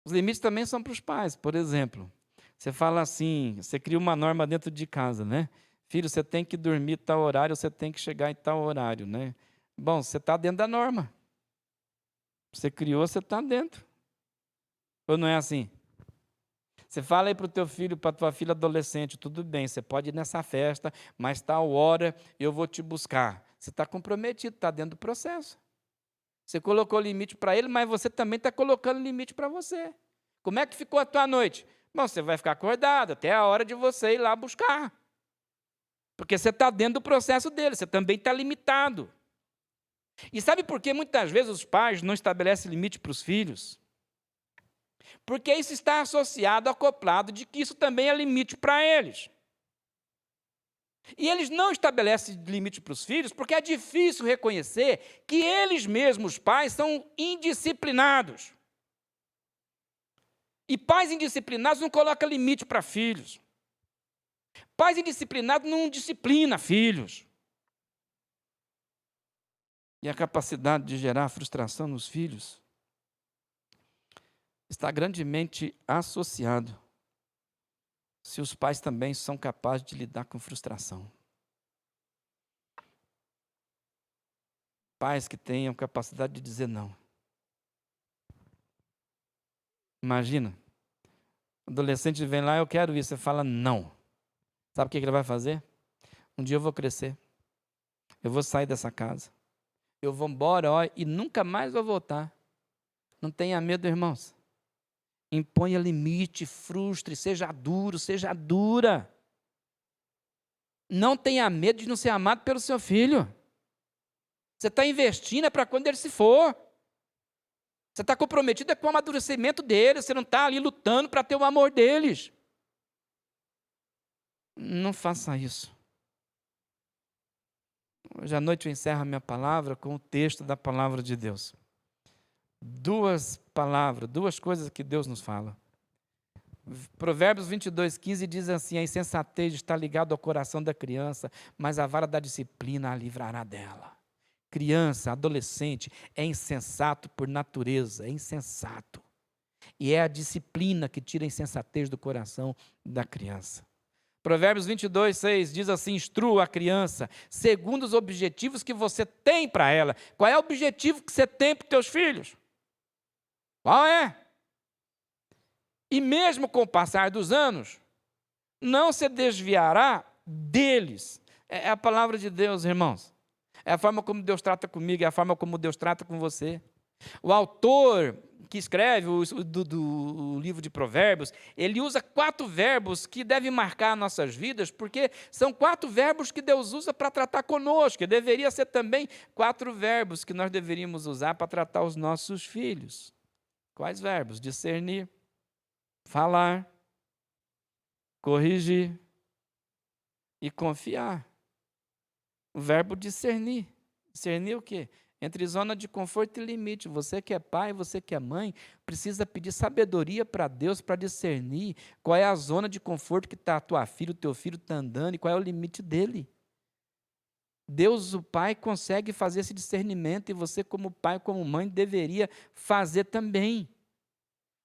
Os limites também são para os pais. Por exemplo, você fala assim, você cria uma norma dentro de casa, né? Filho, você tem que dormir tal horário, você tem que chegar em tal horário, né? Bom, você está dentro da norma. Você criou, você está dentro. Ou não é assim? Você fala aí para o teu filho, para a tua filha adolescente, tudo bem, você pode ir nessa festa, mas tal hora eu vou te buscar. Você está comprometido, está dentro do processo. Você colocou limite para ele, mas você também está colocando limite para você. Como é que ficou a tua noite? Bom, você vai ficar acordado até a hora de você ir lá buscar. Porque você está dentro do processo dele, você também está limitado. E sabe por que muitas vezes os pais não estabelecem limite para os filhos? Porque isso está associado, acoplado, de que isso também é limite para eles. E eles não estabelecem limite para os filhos porque é difícil reconhecer que eles mesmos, pais, são indisciplinados. E pais indisciplinados não colocam limite para filhos. Pais indisciplinados não disciplinam filhos. E a capacidade de gerar frustração nos filhos está grandemente associado se os pais também são capazes de lidar com frustração. Pais que tenham capacidade de dizer não. Imagina, o adolescente vem lá, eu quero isso, você fala não. Sabe o que ele vai fazer? Um dia eu vou crescer, eu vou sair dessa casa, eu vou embora e nunca mais vou voltar. Não tenha medo, irmãos. Imponha limite, frustre, seja duro, seja dura. Não tenha medo de não ser amado pelo seu filho. Você está investindo para quando ele se for. Você está comprometido com o amadurecimento deles. Você não está ali lutando para ter o amor deles. Não faça isso. Hoje à noite eu encerro a minha palavra com o texto da palavra de Deus. Duas palavras, duas coisas que Deus nos fala. Provérbios 22:15 diz assim: a insensatez está ligada ao coração da criança, mas a vara da disciplina a livrará dela. Criança, adolescente, é insensato por natureza, é insensato. E é a disciplina que tira a insensatez do coração da criança. Provérbios 22:6 diz assim: instrua a criança segundo os objetivos que você tem para ela. Qual é o objetivo que você tem para os teus filhos? Qual é? E mesmo com o passar dos anos, não se desviará deles. É a palavra de Deus, irmãos. é a forma como Deus trata comigo, é a forma como Deus trata com você. O autor que escreve do livro de Provérbios, ele usa 4 verbos que devem marcar nossas vidas, porque são 4 verbos que Deus usa para tratar conosco, e deveria ser também 4 verbos que nós deveríamos usar para tratar os nossos filhos. Quais verbos? Discernir, falar, corrigir e confiar. O verbo discernir. Discernir o quê? Entre zona de conforto e limite. Você que é pai, você que é mãe, precisa pedir sabedoria para Deus para discernir qual é a zona de conforto que está a tua filha, o teu filho está andando e qual é o limite dele. Deus, o Pai, consegue fazer esse discernimento e você, como pai, como mãe, deveria fazer também.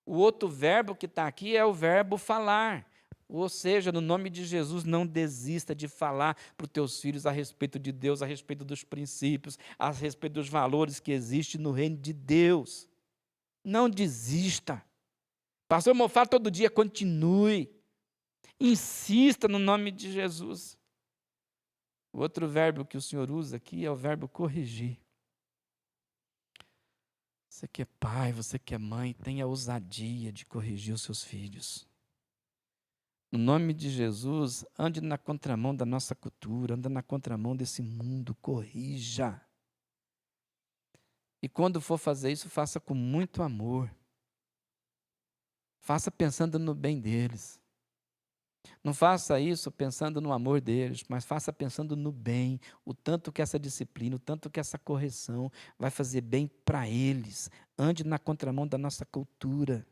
O outro verbo que está aqui é o verbo falar. Ou seja, no nome de Jesus, não desista de falar para os teus filhos a respeito de Deus, a respeito dos princípios, a respeito dos valores que existem no reino de Deus. Não desista. Pastor Mofá todo dia, continue. Insista no nome de Jesus. O outro verbo que o Senhor usa aqui é o verbo corrigir. Você que é pai, você que é mãe, tenha a ousadia de corrigir os seus filhos. No nome de Jesus, ande na contramão da nossa cultura, ande na contramão desse mundo, corrija. E quando for fazer isso, faça com muito amor. Faça pensando no bem deles. Não faça isso pensando no amor deles, mas faça pensando no bem, o tanto que essa disciplina, o tanto que essa correção vai fazer bem para eles. Ande na contramão da nossa cultura.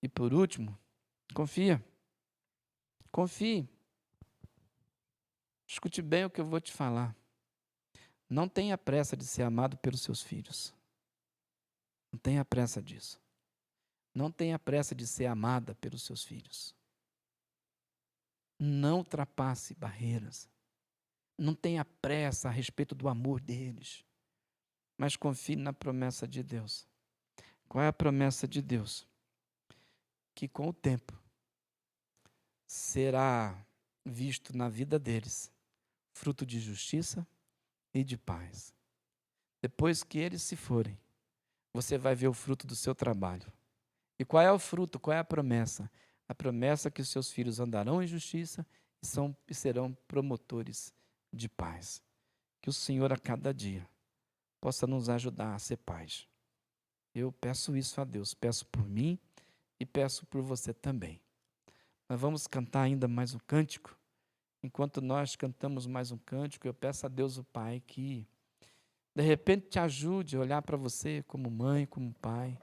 E por último, confia. Confie. Escute bem o que eu vou te falar. Não tenha pressa de ser amado pelos seus filhos. Não tenha pressa disso. Não tenha pressa de ser amada pelos seus filhos. Não ultrapasse barreiras. Não tenha pressa a respeito do amor deles. Mas confie na promessa de Deus. Qual é a promessa de Deus? Que com o tempo será visto na vida deles fruto de justiça e de paz. Depois que eles se forem, você vai ver o fruto do seu trabalho. E qual é o fruto? Qual é a promessa? A promessa é que os seus filhos andarão em justiça e serão promotores de paz. Que o Senhor a cada dia possa nos ajudar a ser pais. Eu peço isso a Deus, peço por mim e peço por você também. Nós vamos cantar ainda mais um cântico. Enquanto nós cantamos mais um cântico, eu peço a Deus o Pai que de repente te ajude a olhar para você como mãe, como pai.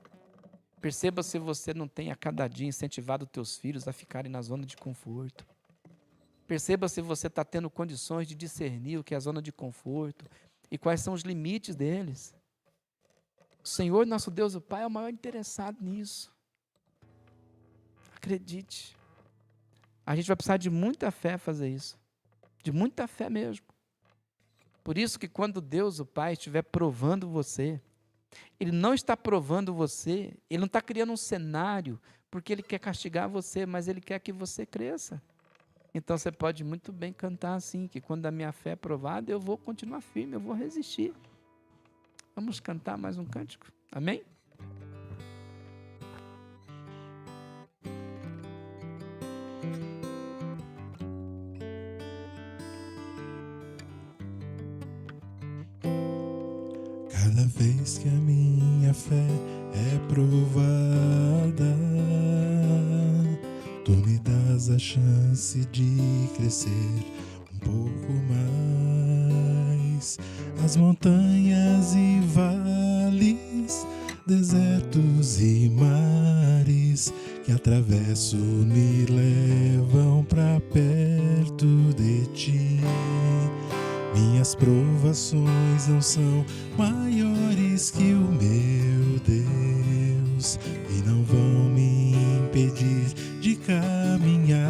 Perceba se você não tem a cada dia incentivado os teus filhos a ficarem na zona de conforto. Perceba se você está tendo condições de discernir o que é a zona de conforto e quais são os limites deles. O Senhor, nosso Deus, o Pai, é o maior interessado nisso. Acredite. A gente vai precisar de muita fé fazer isso. De muita fé mesmo. Por isso que quando Deus, o Pai, estiver provando você, Ele não está provando você, Ele não está criando um cenário porque Ele quer castigar você, mas Ele quer que você cresça. Então você pode muito bem cantar assim, que quando a minha fé é provada, eu vou continuar firme, eu vou resistir. Vamos cantar mais um cântico? Amém? Cada vez que a minha fé é provada, tu me dás a chance de crescer um pouco mais. As montanhas e vales, desertos e mares que atravesso me levam pra perto de ti. Minhas provações não são maiores que o meu Deus e não vão me impedir de caminhar.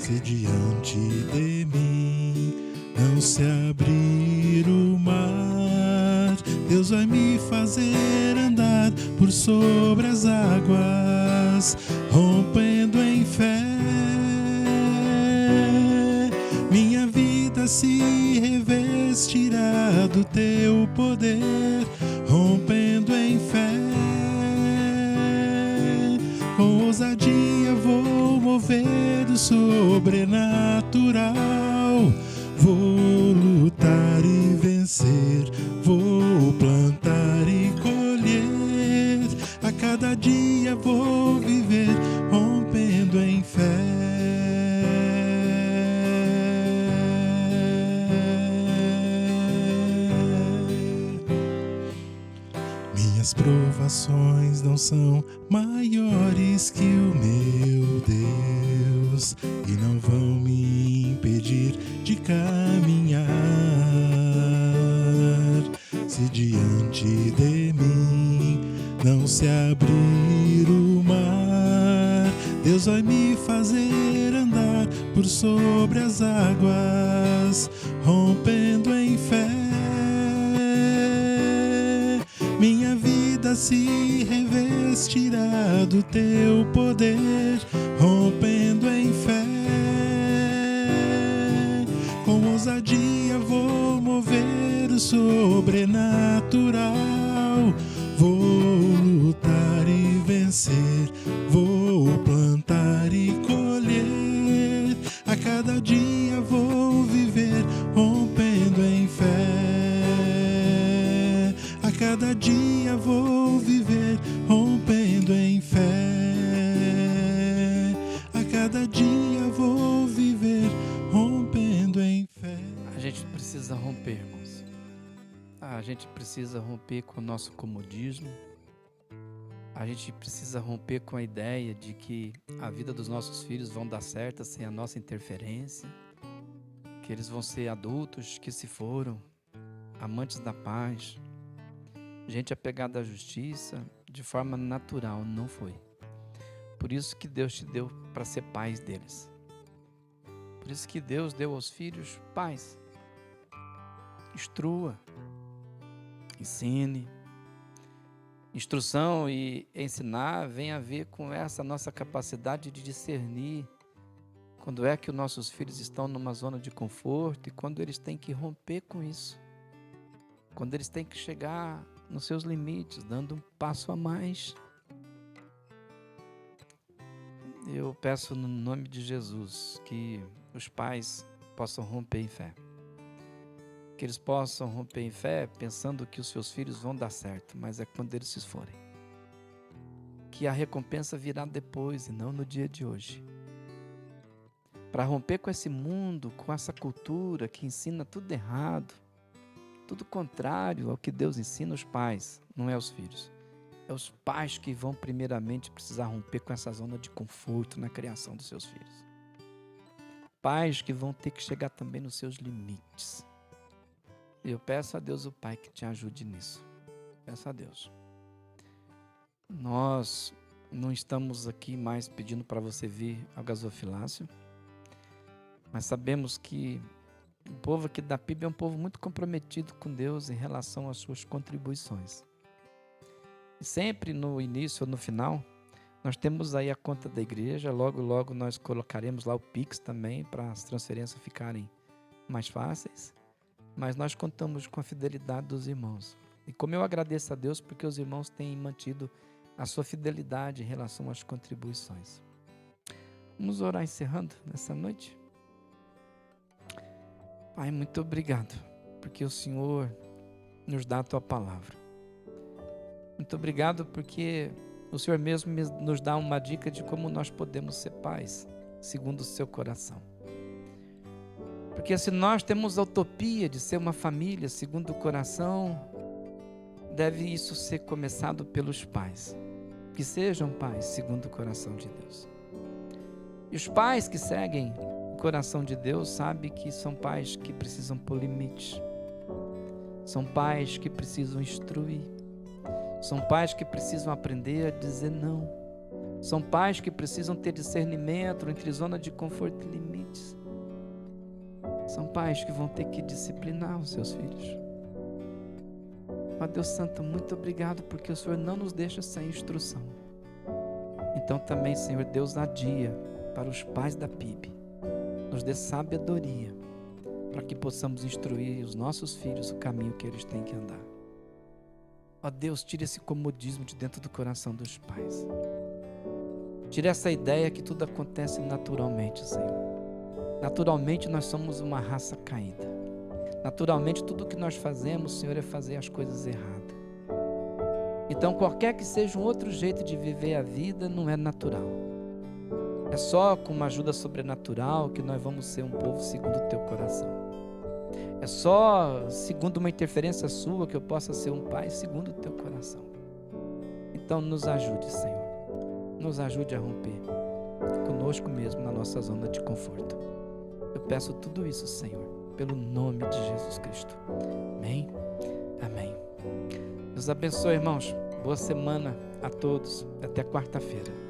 Se diante de mim não se abrir o mar, Deus vai me fazer andar por sobre as águas, rompendo em fé. Minha vida do teu poder, rompendo em fé. Com ousadia vou mover do sobrenatural. Vou lutar e vencer, vou plantar e colher. A cada dia vou viver, rompendo em fé. Minhas provações não são maiores que o meu Deus e não vão me impedir de caminhar. Se diante de mim não se abrir o mar, Deus vai me fazer andar por sobre as águas, rompendo em fé. Minha vida se revestirá do teu poder, rompendo em fé. Com ousadia vou mover o sobrenatural. Vou lutar e vencer, vou plantar e colher. A cada dia vou viver, rompendo em fé. A cada dia vou viver, rompendo em fé. A cada dia vou viver, rompendo em fé. A gente precisa romper, irmãos. A gente precisa romper com o nosso comodismo. A gente precisa romper com a ideia de que a vida dos nossos filhos vão dar certo sem a nossa interferência, que eles vão ser adultos que se foram, amantes da paz, gente apegada à justiça, de forma natural, não foi. Por isso que Deus te deu para ser pais deles. Por isso que Deus deu aos filhos pais. Instrua, ensine. Instrução e ensinar vem a ver com essa nossa capacidade de discernir quando é que os nossos filhos estão numa zona de conforto e quando eles têm que romper com isso. Quando eles têm que chegar nos seus limites, dando um passo a mais. Eu peço no nome de Jesus que os pais possam romper em fé. Que eles possam romper em fé pensando que os seus filhos vão dar certo, mas é quando eles se forem. Que a recompensa virá depois e não no dia de hoje. Para romper com esse mundo, com essa cultura que ensina tudo errado, tudo contrário ao que Deus ensina os pais, não é os filhos. É os pais que vão primeiramente precisar romper com essa zona de conforto na criação dos seus filhos. Pais que vão ter que chegar também nos seus limites. Eu peço a Deus o Pai que te ajude nisso. Peço a Deus. Nós não estamos aqui mais pedindo para você vir ao gasofilácio, mas sabemos que o povo aqui da PIB é um povo muito comprometido com Deus em relação às suas contribuições. E sempre no início ou no final, nós temos aí a conta da igreja, logo nós colocaremos lá o Pix também para as transferências ficarem mais fáceis. Mas nós contamos com a fidelidade dos irmãos. E como eu agradeço a Deus porque os irmãos têm mantido a sua fidelidade em relação às contribuições. Vamos orar encerrando nessa noite? Pai, muito obrigado, porque o Senhor nos dá a Tua palavra. Muito obrigado porque o Senhor mesmo nos dá uma dica de como nós podemos ser pais, segundo o Seu coração. Porque se nós temos a utopia de ser uma família segundo o coração, deve isso ser começado pelos pais. Que sejam pais segundo o coração de Deus. E os pais que seguem o coração de Deus sabem que são pais que precisam pôr limites. São pais que precisam instruir. São pais que precisam aprender a dizer não. São pais que precisam ter discernimento entre zona de conforto e limites. São pais que vão ter que disciplinar os seus filhos. Ó Deus Santo, muito obrigado porque o Senhor não nos deixa sem instrução. Então também, Senhor Deus, dá dia para os pais da PIB. Nos dê sabedoria para que possamos instruir os nossos filhos o caminho que eles têm que andar. Ó Deus, tira esse comodismo de dentro do coração dos pais. Tira essa ideia que tudo acontece naturalmente, Senhor. Naturalmente nós somos uma raça caída. Naturalmente tudo que nós fazemos, Senhor, é fazer as coisas erradas. Então qualquer que seja um outro jeito de viver a vida não é natural. É só com uma ajuda sobrenatural que nós vamos ser um povo segundo o teu coração. É só segundo uma interferência sua que eu possa ser um pai segundo o teu coração. Então nos ajude, Senhor. Nos ajude a romper conosco mesmo na nossa zona de conforto. Eu peço tudo isso, Senhor, pelo nome de Jesus Cristo. Amém? Amém. Deus abençoe, irmãos. Boa semana a todos. Até quarta-feira.